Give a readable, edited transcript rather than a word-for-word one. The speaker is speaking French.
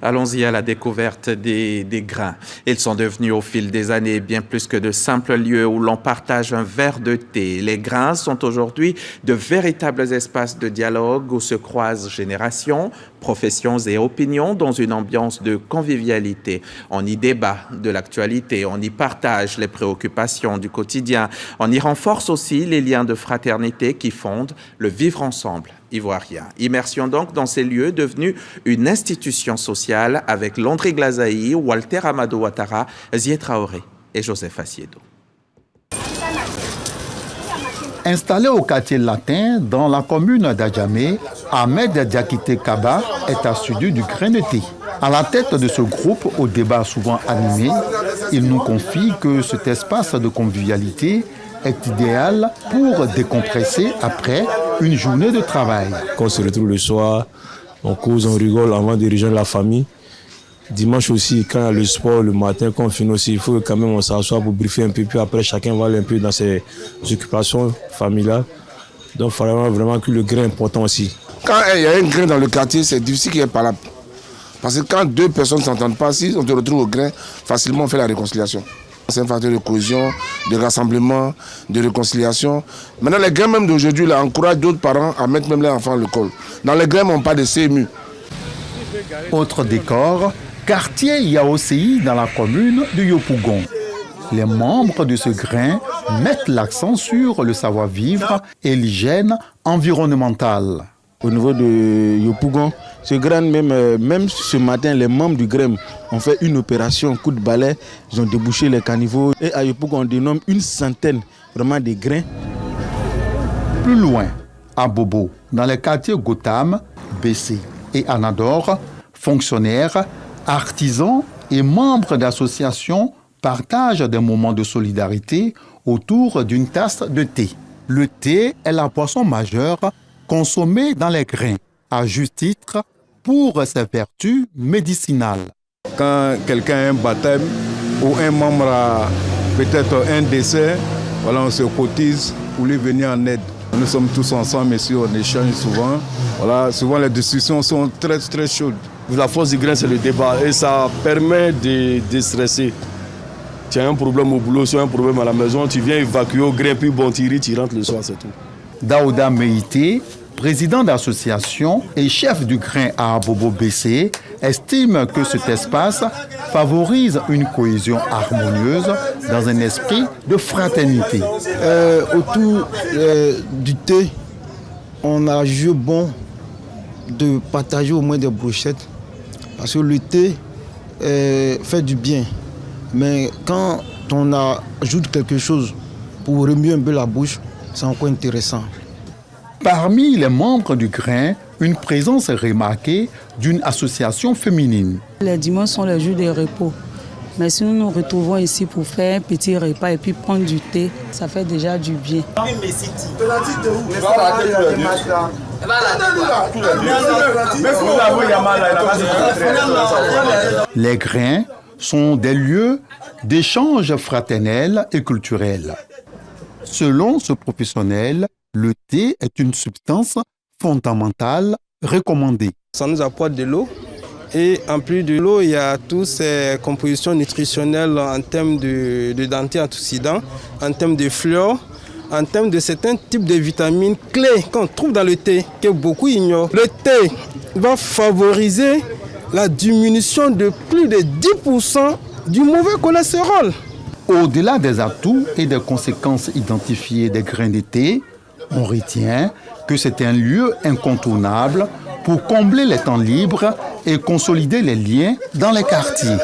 Allons-y à la découverte des grains. Ils sont devenus au fil des années bien plus que de simples lieux où l'on partage un verre de thé. Les grains sont aujourd'hui de véritables espaces de dialogue où se croisent générations, professions et opinions dans une ambiance de convivialité. On y débat de l'actualité, on y partage les préoccupations du quotidien, on y renforce aussi les liens de fraternité qui fondent le vivre ensemble ivoirien. Immersion donc dans ces lieux devenus une institution sociale avec Landry Glazaï, Walter Amadou Ouattara, Zié Traoré et Joseph Assiedo. Installé au quartier latin dans la commune d'Adjamé, Ahmed Diakité Kaba est assidu du grain de thé. À la tête de ce groupe, au débat souvent animé, il nous confie que cet espace de convivialité est idéal pour décompresser après une journée de travail. Quand on se retrouve le soir, on cause, on rigole avant de rejoindre la famille. Dimanche aussi, quand il y a le sport, le matin, quand on finit aussi, il faut quand même on s'assoit pour briefer un peu, puis après chacun va aller un peu dans ses occupations familiales. Donc il faut vraiment que le grain est important aussi. Quand il y a un grain dans le quartier, c'est difficile qu'il y ait pas là. Parce que quand deux personnes ne s'entendent pas, si on se retrouve au grain, facilement on fait la réconciliation. C'est un facteur de cohésion, de rassemblement, de réconciliation. Maintenant, les grains même d'aujourd'hui encouragent d'autres parents à mettre même leurs enfants à l'école. Dans les grains, on parle de CMU. Autre décor, quartier Yaoséi dans la commune de Yopougon. Les membres de ce grain mettent l'accent sur le savoir-vivre et l'hygiène environnementale. Au niveau de Yopougon, ce grain, même ce matin, les membres du grain ont fait une opération coup de balai. Ils ont débouché les caniveaux. Et à Yopougon, on dénomme une centaine vraiment de grains. Plus loin, à Bobo, dans les quartiers Gotham, Bessé et Anador, fonctionnaires, artisans et membres d'associations partagent des moments de solidarité autour d'une tasse de thé. Le thé est la boisson majeure consommée dans les grains, à juste titre pour ses vertus médicinales. Quand quelqu'un a un baptême ou un membre a peut-être un décès, voilà, on se cotise pour lui venir en aide. Nous sommes tous ensemble, ici, on échange souvent. Voilà, souvent les discussions sont très très chaudes. La force du grain, c'est le débat et ça permet de déstresser. Tu as un problème au boulot, tu as un problème à la maison, tu viens évacuer au grain, puis bon, tu rentres le soir, c'est tout. Daouda Meïté, président d'association et chef du grain à Abobo Bessé, estime que cet espace favorise une cohésion harmonieuse dans un esprit de fraternité. Autour du thé, on a jugé bon de partager au moins des brochettes parce que le thé fait du bien. Mais quand on ajoute quelque chose pour remuer un peu la bouche, c'est encore intéressant. Parmi les membres du grain, une présence remarquée d'une association féminine. Les dimanches sont les jours de repos. Mais si nous nous retrouvons ici pour faire un petit repas et puis prendre du thé, ça fait déjà du bien. Les grains sont des lieux d'échange fraternel et culturel. Selon ce professionnel, le thé est une substance fondamentale recommandée. Ça nous apporte de l'eau et en plus de l'eau, il y a toutes ces compositions nutritionnelles en termes d'antioxydants, en termes de fluor, en termes de certains types de vitamines clés qu'on trouve dans le thé, que beaucoup ignorent. Le thé va favoriser la diminution de plus de 10% du mauvais cholestérol. Au-delà des atouts et des conséquences identifiées des grains de thé, on retient que c'est un lieu incontournable pour combler les temps libres et consolider les liens dans les quartiers.